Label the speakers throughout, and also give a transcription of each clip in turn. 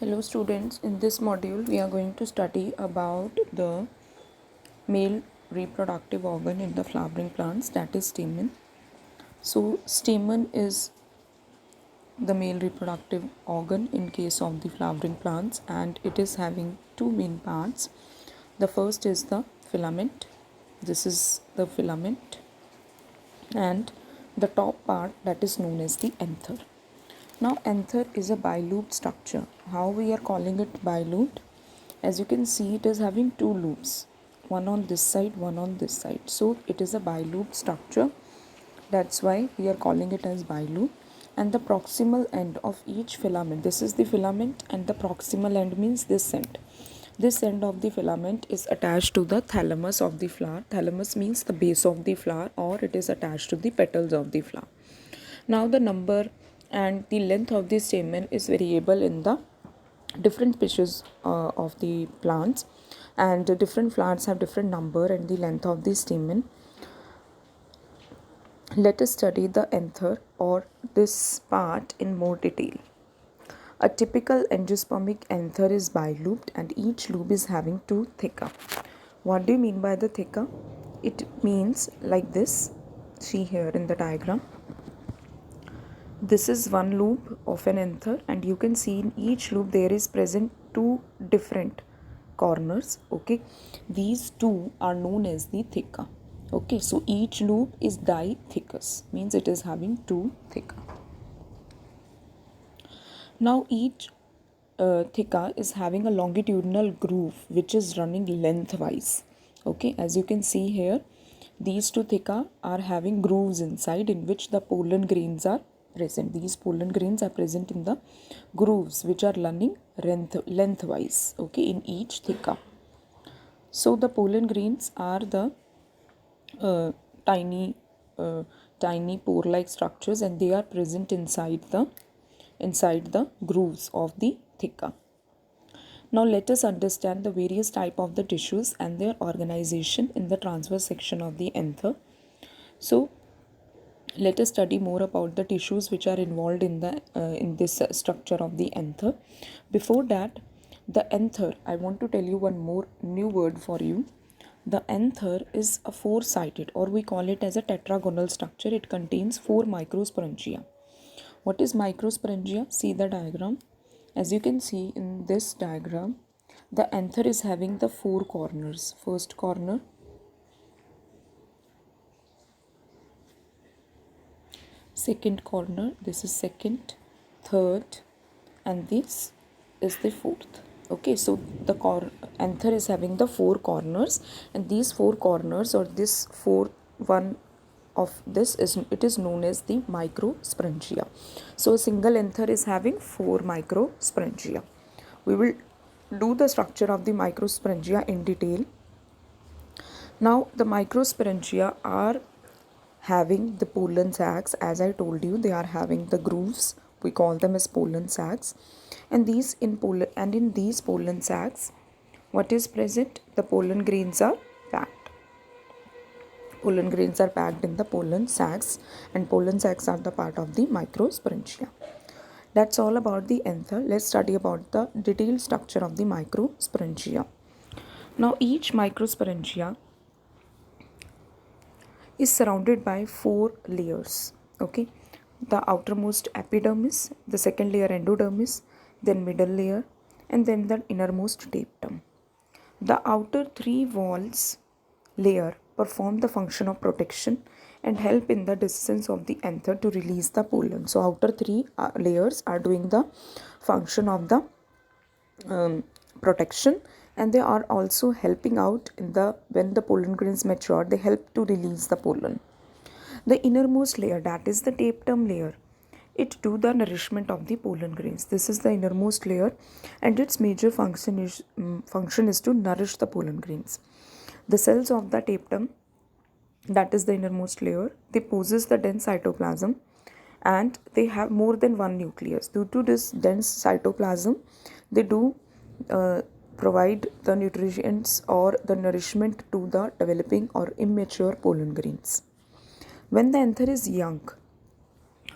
Speaker 1: Hello students, in this module we are going to study about the male reproductive organ in the flowering plants, that is stamen. So stamen is the male reproductive organ in case of the flowering plants, and it is having two main parts. The first is the filament. This is the filament, and the top part, that is known as the anther. Now anther is a bilobed structure. How we are calling it bilobed? As you can see, it is having two lobes, one on this side, one on this side. So it is a bilobed structure. That's why we are calling it as bilobe. And the proximal end of each filament, this is the filament, and the proximal end means this end. This end of the filament is attached to the thalamus of the flower. Thalamus means the base of the flower, or it is attached to the petals of the flower. Now the number and the length of the stamen is variable in the different species of the plants, and different plants have different number and the length of the stamen. Let us study the anther, or this part, in more detail. A typical angiospermic anther is bilobed, and each lobe is having two theca. What do you mean by the theca? It means like this. See here in the diagram. This is one lobe of an anther, and you can see in each lobe there is present two different corners. Okay, these two are known as the theca. Okay, so each lobe is dithecous, means it is having two theca. Now each theca is having a longitudinal groove which is running lengthwise. Okay, as you can see here, these two theca are having grooves inside in which the pollen grains are present. These pollen grains are present in the grooves which are running lengthwise, okay, in each theca. So the pollen grains are the uh, tiny tiny pore-like structures, and they are present inside the grooves of the theca. Now let us understand the various type of the tissues and their organization in the transverse section of the anther. So let us study more about the tissues which are involved in this structure of the anther. Before that, the anther, I want to tell you one more new word for you. The anther is a four-sided, or we call it as a tetragonal structure. It contains four microsporangia. What is microsporangia? See the diagram. As you can see in this diagram, the anther is having the four corners. First corner, second corner, this is second, third, and this is the fourth. Okay, so the anther is having the four corners, and these four corners, or this fourth one of this, is known as the microsporangia. So a single anther is having four microsporangia. We will do the structure of the microsporangia in detail. Now the microsporangia are having the pollen sacs. As I told you, they are having the grooves. We call them as pollen sacs. And in these pollen sacs, what is present? The pollen grains are packed. Pollen grains are packed in the pollen sacs, and pollen sacs are the part of the microsporangia. That's all about the anther. Let's study about the detailed structure of the microsporangia. Now each microsporangia is surrounded by four layers. Okay, the outermost epidermis, the second layer endodermis, then middle layer, and then the innermost tapetum. The outer three walls layer perform the function of protection and help in the descent of the anther to release the pollen. So outer three layers are doing the function of the protection, and they are also helping out in the when the pollen grains mature, they help to release the pollen. The innermost layer, that is the tapetum layer, it do the nourishment of the pollen grains. This is the innermost layer, and its major function is to nourish the pollen grains. The cells of the tapetum, that is the innermost layer, they possess the dense cytoplasm, and they have more than one nucleus. Due to this dense cytoplasm, they do provide the nutrients or the nourishment to the developing or immature pollen grains. When the anther is young,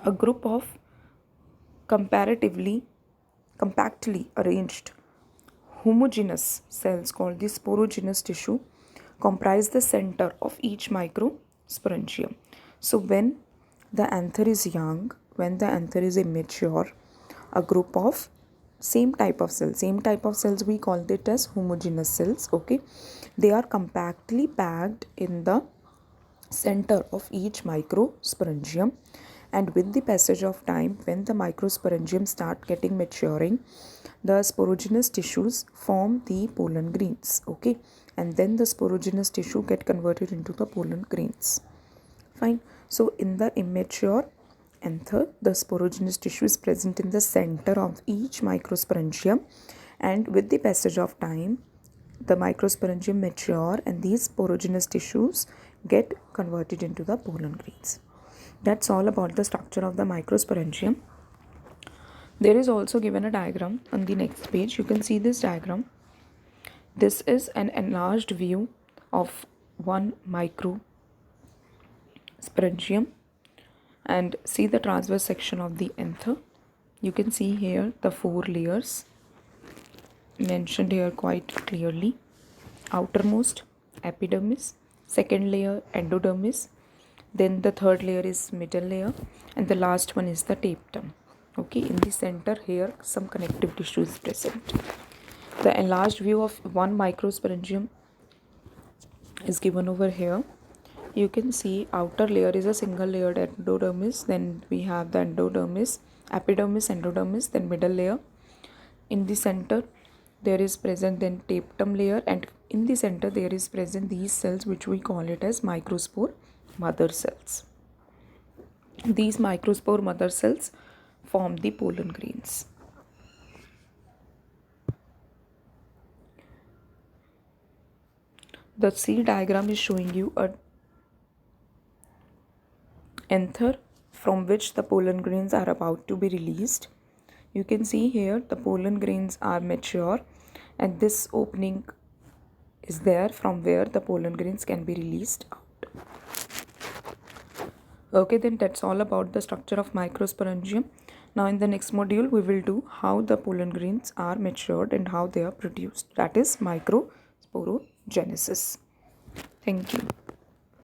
Speaker 1: a group of comparatively compactly arranged homogeneous cells called the sporogenous tissue comprise the center of each microsporangium. So when the anther is young, when the anther is immature, a group of same type of cells we call it as homogeneous cells. Okay, they are compactly packed in the center of each microsporangium, and with the passage of time, when the microsporangium start getting maturing, the sporogenous tissues form the pollen grains. Okay, and then the sporogenous tissue get converted into the pollen grains. Fine. So in the immature anther, the sporogenous tissue is present in the center of each microsporangium, and with the passage of time, the microsporangium mature and these sporogenous tissues get converted into the pollen grains. That's all about the structure of the microsporangium. There is also given a diagram on the next page. You can see this diagram. This is an enlarged view of one microsporangium, and see the transverse section of the anther. You can see here the 4 layers mentioned here quite clearly. Outermost epidermis, second layer endodermis, then the third layer is middle layer, and the last one is the tapetum. Okay, in the center here some connective tissue is present. The enlarged view of one microsporangium is given over here. You can see outer layer is a single layered endodermis, then we have the endodermis, epidermis, endodermis, then middle layer. In the center there is present then tapetum layer, and in the center there is present these cells which we call it as microspore mother cells. These microspore mother cells form the pollen grains. The C diagram is showing you a anther from which the pollen grains are about to be released. You can see here the pollen grains are mature, and this opening is there from where the pollen grains can be released out. Okay, then that's all about the structure of microsporangium. Now in the next module we will do how the pollen grains are matured and how they are produced, that is microsporogenesis. Thank you.